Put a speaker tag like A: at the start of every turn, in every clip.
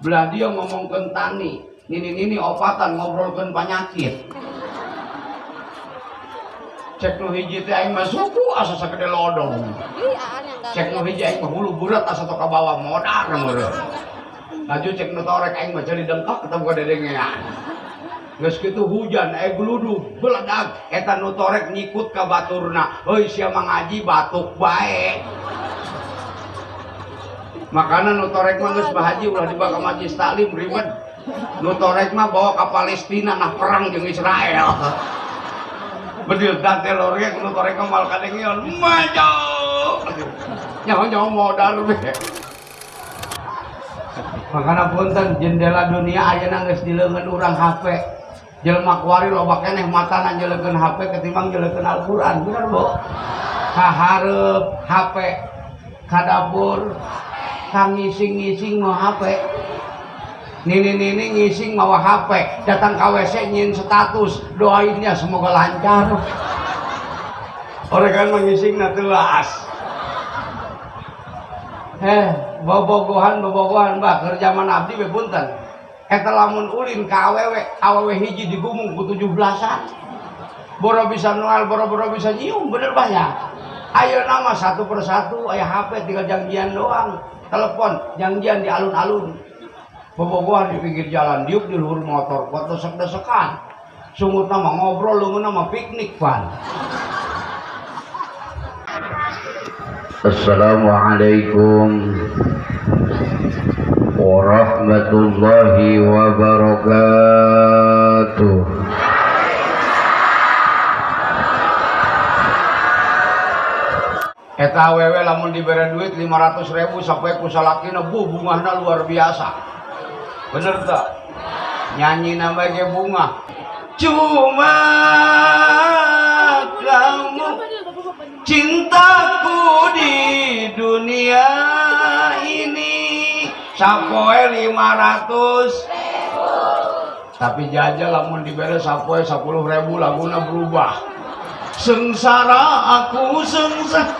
A: belah dia ngomongkeun tani nini opatan ngobrolkeun penyakit cek nu hiji teh aing mah suku asa sakede lodong cek nu hiji aing mah hulu burat asa teu kabawa modar meureun laju cek nu torek aing mah jadi dengkak ketemu ka dedengean geus kitu hujan gludug beledag eta nu torek nyikut ka baturna euy sia mah ngaji batuk bae makana nu torek mah geus bahaji ulah dibawa ka majlis taklim ribet nu torek mah bawa ka Palestina nah perang jeung Israel bedil dante lorek nu torek mah mal kadengion maju nyaho modal we makana punten jendela dunia ayeuna geus dileungeun urang HP jelema kuari loba keneh matana nyeulekeun HP ketimbang nyeulekeun Al-Qur'an bener Bu ka hareup HP ka dapur ka ngising-ngising mau HP nini ngising mawa HP datang ka WC nyin status doainnya semoga lancar orang kan mengisingna telas bobogohan mbak kerja mana abdi we punten eta lamun ulin ka awewe hiji digumung ku 17-an boro bisa nual boro bisa nyium bener banyak ayeuna mah satu persatu aya HP tinggal janjian doang telepon janjian di alun-alun bobogohan di pinggir jalan diuk di luhur motor kuat desek-desekan sungutna mah ngobrol leungeunna mah piknik pan.
B: Assalamualaikum warahmatullahi wabarakatuh.
A: Eta awewe lamun dibere duit 500.000 sampai ku salakina bungahna luar biasa. Bener tak? Nyanyi nama ge bunga. Cuma kamu cintaku di dunia ini sapoe 500.000 tapi jajal lamun dibere sapoe 10.000 laguna berubah sengsara aku sengsara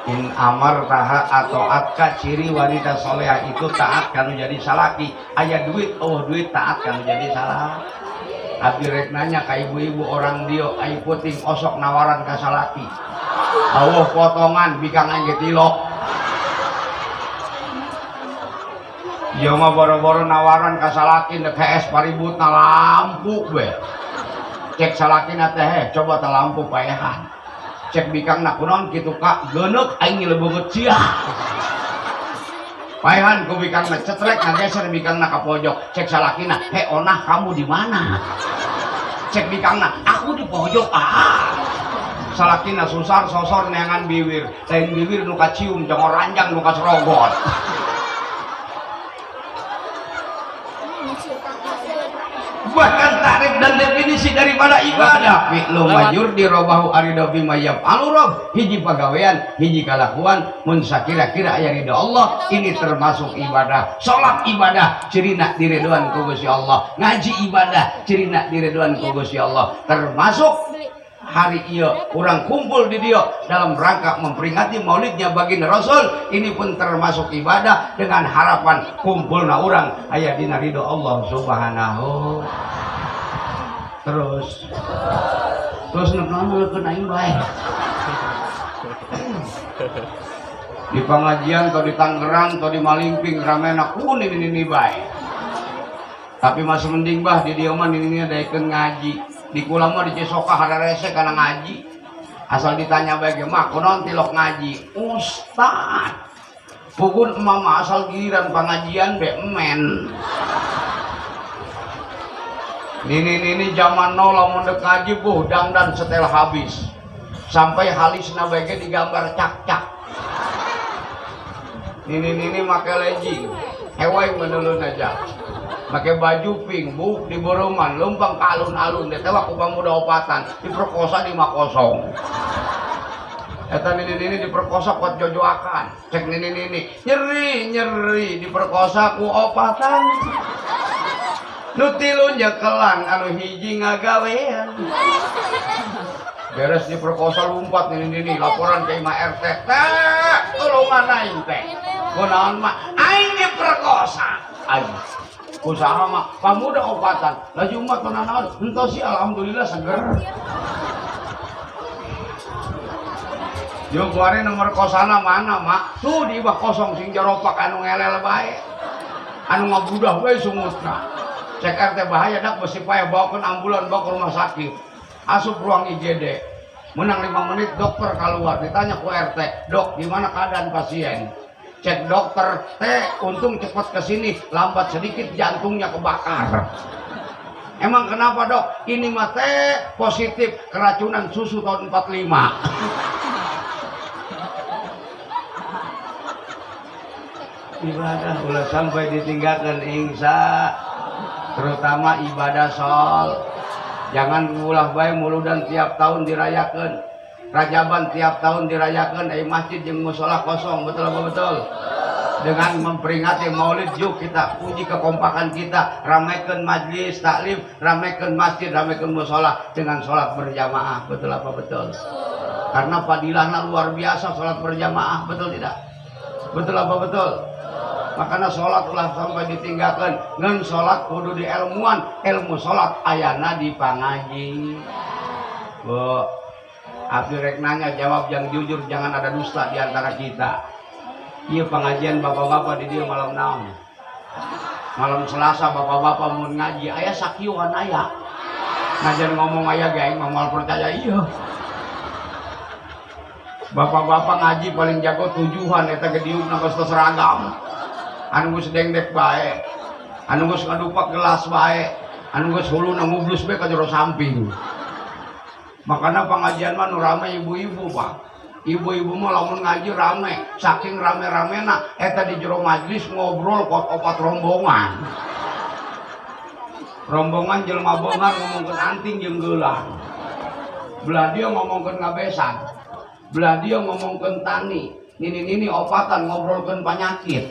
A: in amar taha atau atka ciri wanita soleha itu taat kanu jadi salaki aya duit duit taat kanu jadi salah abdi rek nanya ka ibu-ibu orang dio ai puting osok nawaran ka salaki awuh potongan bikang engge tilok ieu mah boro-boro nawaran ka salaki dek HS paributna lampu we cek salakina teh coba teh lampu paehan cek bikangna kunaon kitu Kak geuneuk aing leubeut cia paehan ku bikangna cetrek ngageser bikangna ka pojok cek salakina onah kamu di mana cek bikangna aku di pojok salakina susar sosor neangan bibir lain bibir nu kacium jangan ranjang nu kasrogot bahkan tarif dan definisi daripada ibadah fi'lu majur dirobahu arido bima yaf'alu rob hiji pagawean hiji kalakuan mun sakira-kira aya ridho Allah ini termasuk ibadah salat ibadah cirina diridhoan ku Gusti Allah ngaji ibadah cirina diridhoan ku Gusti Allah termasuk hari ieu urang kumpul di dia dalam rangka memperingati maulidnya baginda Rasul ini pun termasuk ibadah dengan harapan kumpulna urang aya dina ridho Allah subhanahu terus ngeun aing bae di pengajian atau di Tangerang atau di Malingping ramena kuning ini bae tapi masih mending bah di dia mah ini daekeun ngaji di kulang mah di Cisoka hararese kana ngaji asal ditanya bae mah kunaon tilok ngaji ustad pukun mama asal giliran pengajian be emen nini zaman now lamun dek ngaji dangdan setel habis sampai halisna bae digambar cak-cak nini make legging hewai menulun aja pakai baju pink buk di boroman lempang ke alun-alun detewa ku pemuda opatan diperkosa di Makosong eta nini diperkosa kuat jojoakan cek nini nyeri diperkosa ku opatan nutilun jekelan anu hiji ngagawean beres diperkosa lumpat nini laporan ke Ima RT teh tolongan aing teh kunaon mah aing diperkosa aing usaha mah kamu udah obatan laju mah kunaon henteu sih alhamdulillah seger. Yo kemarin nomor kosana mana mak tuh di bawah kosong sing jeropak anu ngelel bae anu ngabudah bae sumutna cek RT bahaya dak mesti payah bawakan ambulan bawa ke rumah sakit asup ruang IGD menang 5 menit dokter keluar ditanya ku RT dok gimana keadaan pasien cek dokter teh untung cepat kesini lambat sedikit jantungnya kebakar. Emang kenapa dok ini mah teh positif keracunan susu tahun 45. Ibadah ulah sampai ditinggalkan insya terutama ibadah sol jangan ulah bae muludan tiap tahun dirayakan Rajaban tiap tahun dirayakan masjid yang musola kosong betul apa betul dengan memperingati maulid yuk kita puji kekompakan kita ramaikan majlis taklim ramaikan masjid ramaikan musola dengan sholat berjamaah betul apa betul karena padilahnya luar biasa sholat berjamaah betul tidak betul apa betul makanya sholat ulah sampai ditinggalkan ngan sholat kudu di ilmuan ilmu sholat ayana di pangaji bu abdi rek nanya jawab yang jujur jangan ada dusta di antara kita iya pengajian bapak-bapak di dia malam naon malam Selasa bapak-bapak mau ngaji ayah sakiuan ayah ngajar ngomong ayah geng mamal percaya iya bapak-bapak ngaji paling jago tujuan eta gediuk nangos seragam anu geus dengdek bae anu geus ngadupak gelas bae anu geus huluna ngublus bae ka jero samping makana pengajian mah nu rame ibu-ibu Pak ibu-ibu mah lamun ngaji rame saking rame-ramena eta di jero majlis ngobrol kot opat rombongan jelema beungar ngomongkeun anting jeung geulang belah dia ngomongkeun ngabesan belah dia ngomongkeun tani nini opatan ngobrolkeun penyakit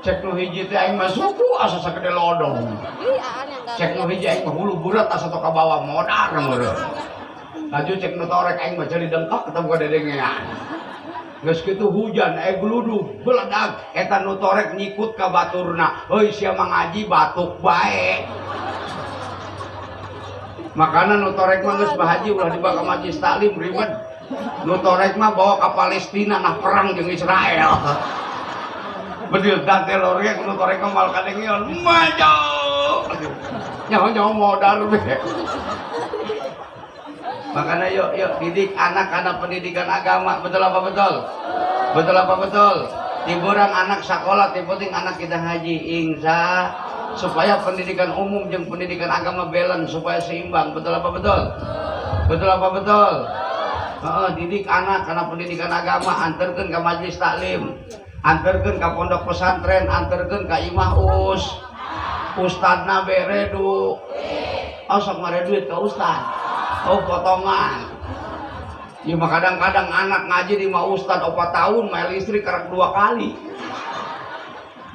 A: cek nu hiji teh aing mah suku asa sakede lodong cek nu hiji aing mah hulu burat asa toka bawa modar meureun laju cek nu torek aing mah jadi dengkak ketemu ka dedengean geus kitu hujan gludug beledag eta nu torek nyikut ka baturna heuy sia mah ngaji batuk bae makana nu torek mah geus bahaji ulah dibawa ka majlis taklim ribet nu torek mah bawa ka Palestina nah perang jeung Israel bedil dan telornya kudu korek kemal kadengion maju nyawa modal be makanya yuk didik anak-anak pendidikan agama betul apa betul betul apa betul tiburang anak sekolah penting anak kita haji insya supaya pendidikan umum dan pendidikan agama balance supaya seimbang betul apa betul betul apa betul didik anak karena pendidikan agama antarkan ke majlis taklim antarkan ke pondok pesantren antarkan ke imah ustadna beredu sok mare duit ke ustad potongan ya mah kadang-kadang anak ngaji di mah ustad 4 tahun mail istri kerek 2 kali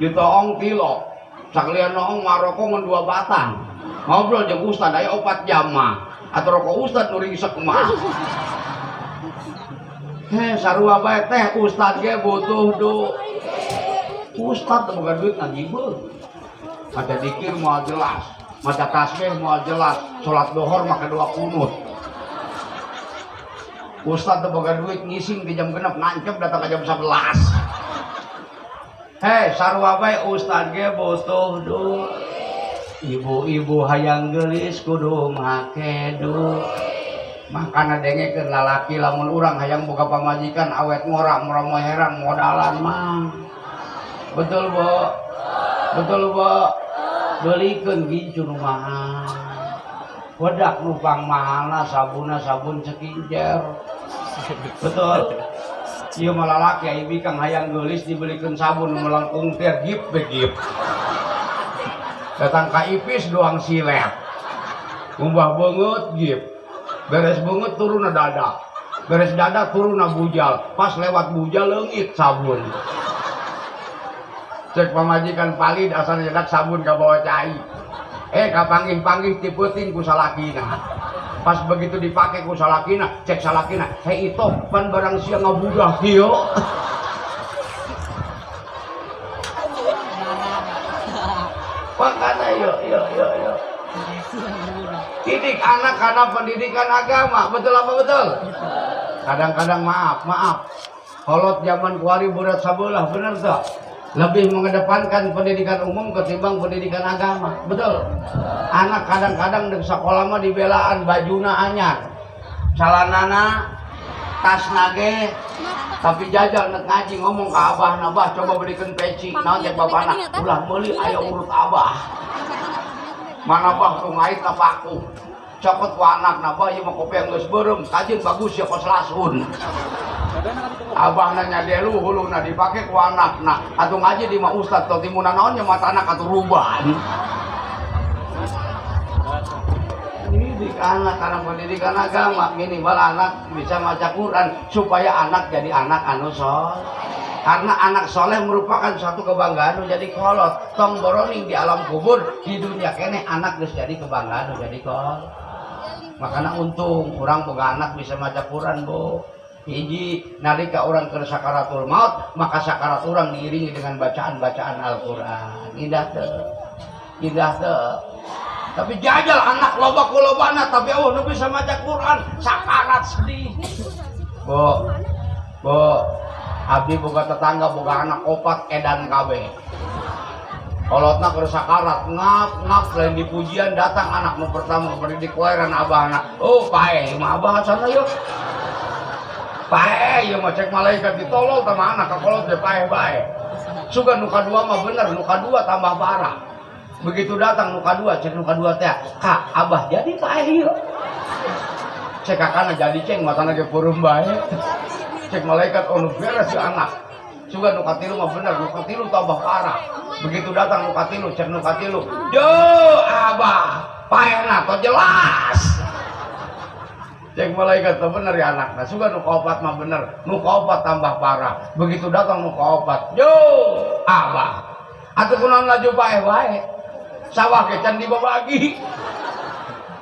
A: ditoong kilo sakalian noong maroko ngan 2 batang ngobrol jeung ustad aya 4 jam mah atau rokok ustad nu ringsek mah sarua bae teh ustad ge butuh ustad teh boga duit ngagibeuh maca dikir moal jelas maca tasbih moal jelas salat dohor mah kedua kunut ustad teh boga duit ngising di jam genep nancep datang ke jam 11 sarua bae ustad ge butuh ibu-ibu hayang geulis kudu make makana dengekeun lalaki lamun urang hayang boga pamajikan awet ngora murah herang modalan mah betul bo beulikeun gincu nu mahal wedak nupang mahalna sabunna sabun skincare betul ieu mah lalaki ieu kang hayang geulis dibelikeun sabun melengkung teh gip datang ka ipis doang silet umbah beungeut gip beres banget turun na dada beres dada turun na bujal pas lewat bujal leungit sabun cek pamajikan palid asal nyedak sabun ka bawa cai kapanggih-panggih tipeting ku salakina pas begitu dipake ku salakina cek salakina itu pan barang sia ngabudah kieu Mendidik anak karena pendidikan agama, betul apa betul? Kadang-kadang maaf. Kolot zaman kuari berat sabelah, bener tuh. Lebih mengedepankan pendidikan umum ketimbang pendidikan agama, betul? Anak kadang-kadang di sekolah mah dibelaan bajuna anyar, calanana, tas nage, tapi jajal nek ngaji ngomong ke abah nabah coba belikan peci, nanti bapak anak ulah beli ayo urut abah. Mana bah tuh ngait apa aku? Cokot ku anak nabah ieu mah kopi yang geus beureum, kajin bagus ya kos lasun. Abah nanya delu huluna dipake ku anakna atuh ngaji di mah ustad tong timuna naon nya mata anak atuh ruban. Didik anak karena pendidikan agama minimal anak bisa baca Quran supaya anak jadi anak anu soleh. Karena anak soleh merupakan suatu kebanggaan jadi kolot tong boroning di alam kubur di dunia kene anak geus jadi kebanggaan jadi kolot. Makanya untung orang boga anak bisa baca Quran bu. Hiji nalika orang ke sakaratul maut maka sakarat orang diiringi dengan bacaan-bacaan Al-Quran. Indah tuh. Tapi jajal anak loba kulobana tapi nu bisa baca Quran sakarat sedih. Bu, abdi boga tetangga boga anak opat edan kabeh. Kolotna keur sakarat ngap lain di pujian datang anak nu pertama beri dikuairan abah anak. Oh pae mah abah sana yuk. Pae ieu mah cek malaikat ditolol sama anak ka kolot teh pae bae. Sugan nu kadua mah bener nu kadua tambah parah. Begitu datang nu kadua cek nu kadua teh ka abah jadi pae ieu. Cek kakana jadi ceng matana ge peureum bae. Cek malaikat nu beres si anak. Sugan nu katilu mah bener nu katilu tambah parah. Begitu datang nu katilu cek nu katilu. Yo abah paena to jelas. Cek malaikat tuh bener ya anak. Nah suka nu kaopat mah bener, nu kaopat tambah parah. Begitu datang nu kaopat, yo abah. Atuh kunaon laju bae. Sawah ke can dibabagi.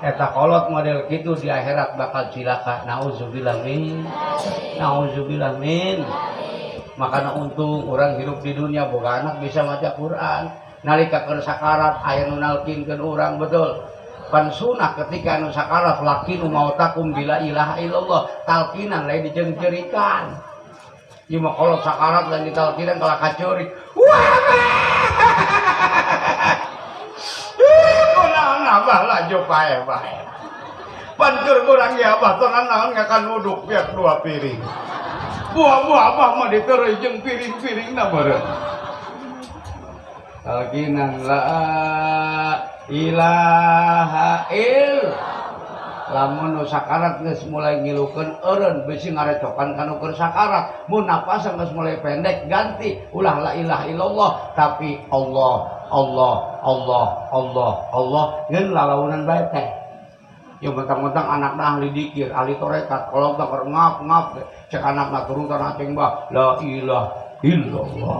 A: Eta kolot model gitu di akhirat bakal cilaka. Nauzubillah min. Makanya untung orang hidup di dunia boga anak bisa maca Quran. Nalika keur sakarat aya nu nalkinkeun urang betul. Pan sunah ketika anu sakarat lakinu mautakum bila ilaha illallah talkinan lain dijeungceurikan. Ieu mah kolot sakarat lain ditalkinan kala kaceurik. Wah. Kunaon abah laju pae. Pan keur urang ge abah tenan naon ngakan nuduk piak 2 piring. Buah abah mah ditereuy jeung piring-piringna meureun. Talkinan la ilaha lamun nu sakarat geus mulai ngilukeun eureun bisi ngarecokan kana keur sakarat mun napas geus mulai pendek ganti ulah la ilaha illallah tapi Allah ngeun lalaunan bae teh yang mentang-mentang anakna ahli dikir ahli torekat kalau bakar ngap cek anakna turutan acing bah la ilaha illallah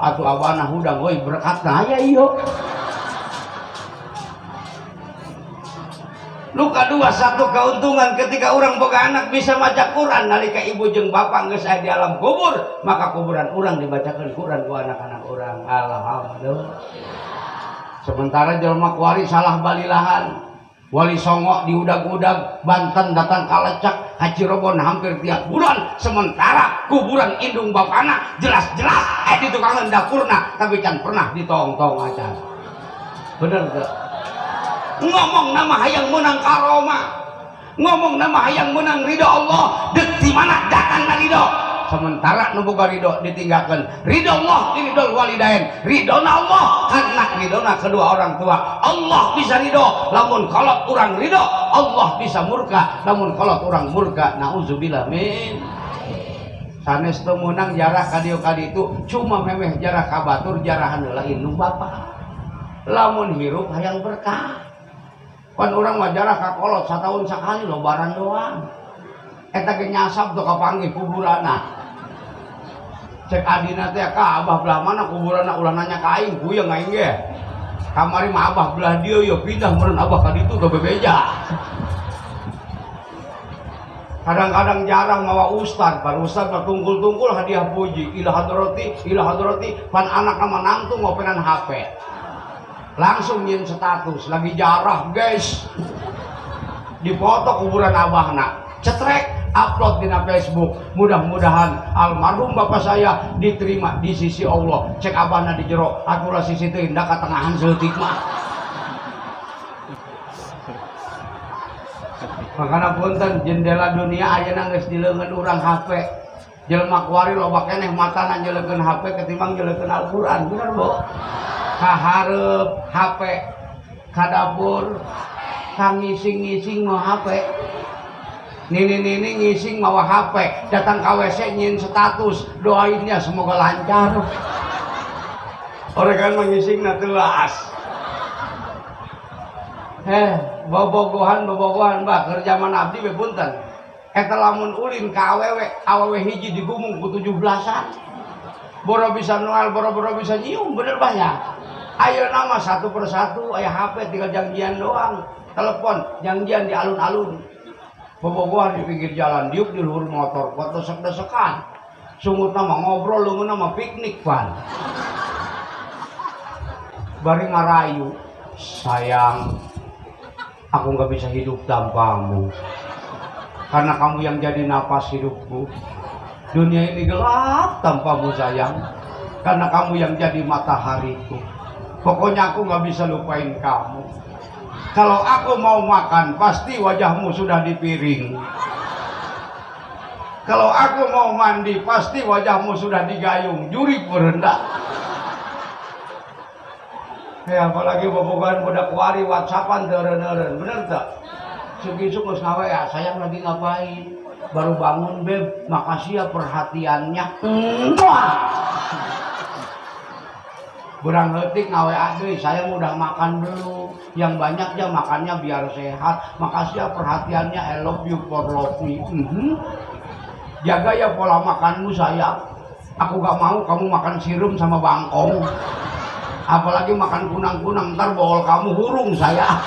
A: atuh abana hudang euy berkatna aya ieu. Nu kadua satu keuntungan ketika orang boga anak bisa maca Quran nalika ibu jeung bapak geus aya di alam kubur maka kuburan urang dibacakeun Quran ku anak-anak urang. Alhamdulillah. Sementara jelema kuari salah balilahan wali songo di udag-udag Banten datang kalecak Haji Robon hampir tiap bulan sementara kuburan indung bapana jelas-jelas di tukangan dapurna tapi can pernah ditong-tong aja. Bener gak? Ngomong nama hayang menang karoma, ngomong nama hayang menang ridho Allah, dek di mana datang ridho. Sementara nu boga ridho ditinggalkan. Ridho Allah ridho walidain, ridho Allah anak ridhona kedua orang tua. Allah bisa ridho, lamun kolot orang ridho, Allah bisa murka, lamun kolot orang murka. Nauzubillah min. Sanes teu meunang jarah kadieu kaditu, cuma memeh jarah ka batur jarahan lain nu bapa. Lamun hirup hayang berkah. Pan urang mah jarah ka kolot satahun sakali lobaran doang. Eta ge nyasab teu kapanggih kuburanna. Cek adina teh ka abah belah mana kuburanna ulah nanya ka aing kuyeng aing ge. Kamari mah abah belah dieu yo pindah meureun abah ka ditu teu bebeja. Kadang-kadang jarang mawa ustad, pan ustad mah tungkul-tungkul hadiah puji ila hadrati pan anak nama nangtung ngopenan HP. langsung nyin status lagi jarah guys, dipoto kuburan abahna, cetrek upload di Facebook. Mudah-mudahan almarhum bapak saya diterima di sisi Allah. Cek abahna di jero atulah sisi teh indah katengahan seutik mah. Makana punten jendela dunia ayeuna geus dileungeun urang HP. Jelema kuari loba keneh matana nyelekeun HP ketimbang nyelekeun Al-Qur'an, bener Bu? Ka hareup HP, ka dapur, ka ngising-ngising mau HP. Nini ngising mawa HP, datang ke WC nyin status, doainnya semoga lancar. Orang kan mengising na telas. Bobogohan mbak kerja mana abdi we punten. Eta lamun ulin ka awewe hiji digumung ku 17-an. Boro bisa nual, boro bisa nyium, bener banyak. Ayo nama satu persatu, aya HP tinggal janjian doang. Telepon, janjian di alun-alun. Bobogohan di pinggir jalan, diuk di luhur motor, buat desek-desekan. Sumut nama ngobrol, lungun nama piknik pan. Bari ngarayu, sayang, aku nggak bisa hidup tanpamu. Karena kamu yang jadi napas hidupku. Dunia ini gelap tanpamu sayang. Karena kamu yang jadi matahariku. Pokoknya aku nggak bisa lupain kamu. Kalau aku mau makan, pasti wajahmu sudah di piring. Kalau aku mau mandi, pasti wajahmu sudah di gayung, juri berendah. Apalagi bobogan budak kuari WhatsAppan deren-deren, bener tak? Suki-suki ngawe ya, sayang lagi ngapain? Baru bangun beb, makasih ya perhatiannya. Berang letik ngawe adui, saya udah makan dulu. Yang banyak ya makannya biar sehat. Makasih ya perhatiannya, I love you for love me. Jaga ya pola makanmu sayang. Aku gak mau kamu makan sirum sama bangkong. Apalagi makan kunang-kunang, ntar bol kamu hurung saya.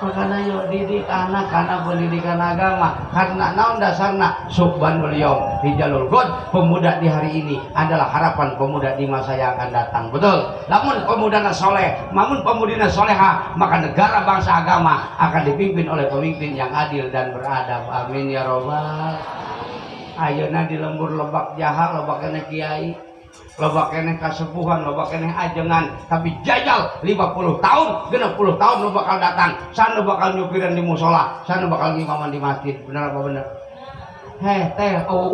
A: Makanya yuk didik anak karena pendidikan agama, karena naon dasarna subhanul yaum hijalul god. Pemuda di hari ini adalah harapan pemuda di masa yang akan datang. Betul. Namun pemudana soleh, namun pemudina soleha, maka negara bangsa agama akan dipimpin oleh pemimpin yang adil dan beradab. Amin ya robbal. Ayeuna di lembur lebak jaha, lebak kene kiai, loba keneh kasepuhan, loba keneh ajengan, tapi jajal 50 tahun, 60 tahun lo bakal datang, sana bakal nyupiran di musola, sana bakal ngimaman di masjid. Benar apa benar?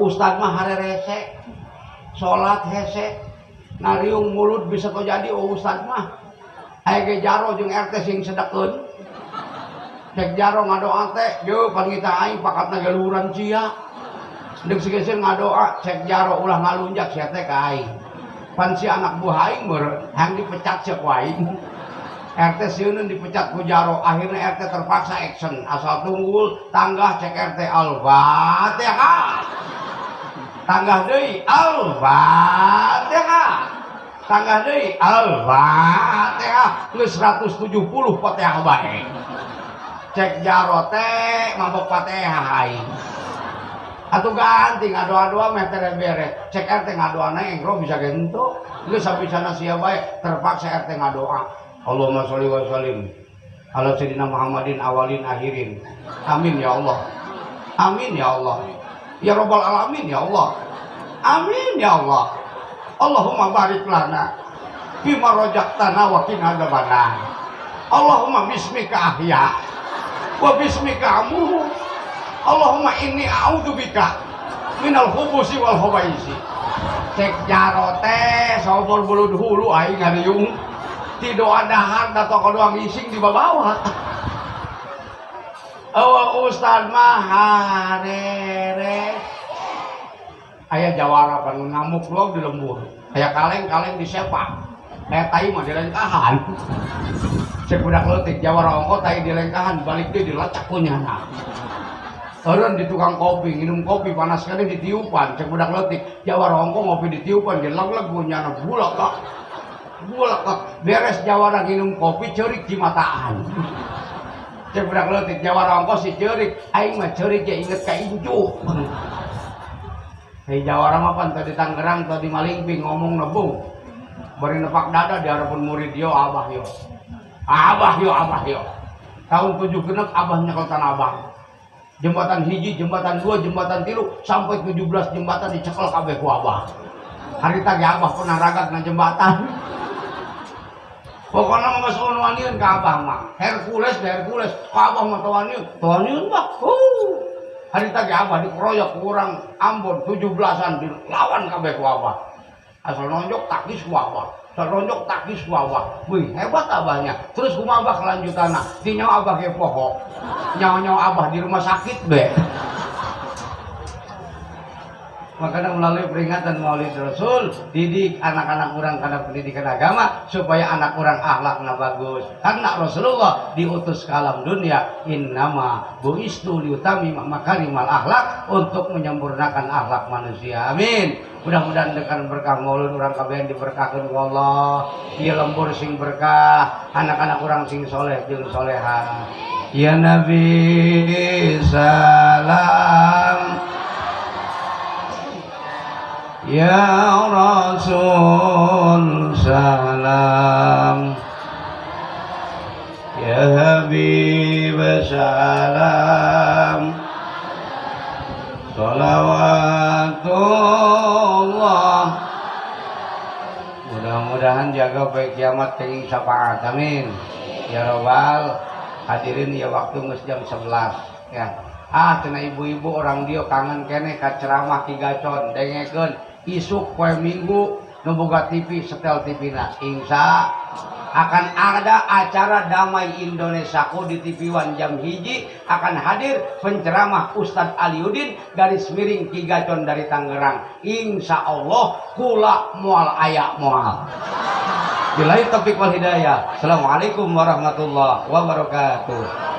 A: Ustad mah hare rese, sholat hese, nariung mulut bisa kau jadi ustad mah. Aya jaro jeung RT sing sedekeun. Cek jaro ngadoa teh, yo pan kita aing pakatna galuhuran cia. Dek sigeuseur ngadoa, cek jaro ulah ngalunjak sia teh ka aing. Pan si anak buah aing meureun hang dipecat ceuk aing. RT sieun dipecat ku jaro, akhirnya RT terpaksa action. Asal tunggul tanggah cek RT Al-Fatihah. Tanggah deui Al-Fatihah. Tanggah deui Al-Fatihah. Geus 170 Fatihah bae. Cek jaro teh mabok Fatihah aing. Atuh ganti ngadoa-doa meh tere beres. Cek RT ngadoana engro bisa gento. Geus sabisana sia bae terpaksa RT ngadoa. Allahumma sholli wa sallim ala sayyidina Muhammadin awalin akhirin. Amin ya Allah. Amin ya Allah. Ya rabbal alamin ya Allah. Amin ya Allah. Allahumma barik lana bima rajaqtana wa qina adzabannar. Allahumma bismika ahya wa bismika amuh. Allahumma inni a'udzubika minal khubusi wal khabaisi. Cek jaro teh saumur bulud hulu aing ngariung ti doa dahar dato doa ngising di bawah. Ustad mah harere. Aya jawara pan ngamuk log di lembur. Aya kaleng-kaleng disepak. Aya tai mah dilengkahan. Cek budak leutik jawara ongko tai dilengkahan balik deui dilacak kunyana. Orang di tukang kopi, minum kopi panas sekali ditiupan, cek budak letik, Jawa rongko ngopi ditiupan, gelag-lag punya bulak kak, beres Jawa minum kopi cerik di mataan. Cek budak letik, Jawa rongko si cerik, aing mah cerik ya inget ka inju. Hei Jawa mah pan tadi Tangerang, tadi Malingping ngomong nebung, bari nepak dada diharapun murid yo abah yo. Abah yo. Tahun 76 abah nyekelkan abah. Jembatan hiji, jembatan 2, jembatan 3 sampai 17 jembatan dicekel kabeh ku abah. Hari tadi abah pernah ragak na jembatan. Pokoknya mah geus wanian ka abah mah. Hercules, ka abah mah tawanian mah. Hari tadi abah dikeroyok ku urang Ambon 17-an dilawan kabeh ku abah. Asal nonjok takis ku abah. Serondok takis ku abah. Wih, hebat abahnya. Terus kumaha abah kelanjutanna? Di nyawa abah ge poho. Nyawa abah di rumah sakit be. Makanya melalui peringatan Maulid Rasul, didik anak-anak orang karena pendidikan agama supaya anak orang akhlaknya bagus. Karena Rasulullah diutus ke alam dunia, innama buistu liutami makarimal akhlak, untuk menyempurnakan akhlak manusia. Amin. Mudah-mudahan dengan berkah Maulid orang kabeh diberkahkeun ku Allah. Ieu lembur sing berkah, anak-anak orang sing soleh jeung soleha. Ya Nabi salam, ya Rasul salam, ya Habib salam, salawatullah. Mudah-mudahan jaga baik kiamat teuing syafaat. Amin. Ya Rabbal hadirin, ya waktu geus jam 11 ya. Cenah ibu-ibu orang dia kangen kene ka ceramah Ki Gacon dengekeun isuk poe Minggu nu boga TV setel TV-na. Insya akan ada acara Damai Indonesia ku di TV One jam 1 akan hadir penceramah Ustadz Aliuddin garis miring Ki Gacon dari Tangerang. Insya Allah kula moal aya moal. Billahi taufiq wal hidayah. Assalamualaikum warahmatullahi wabarakatuh.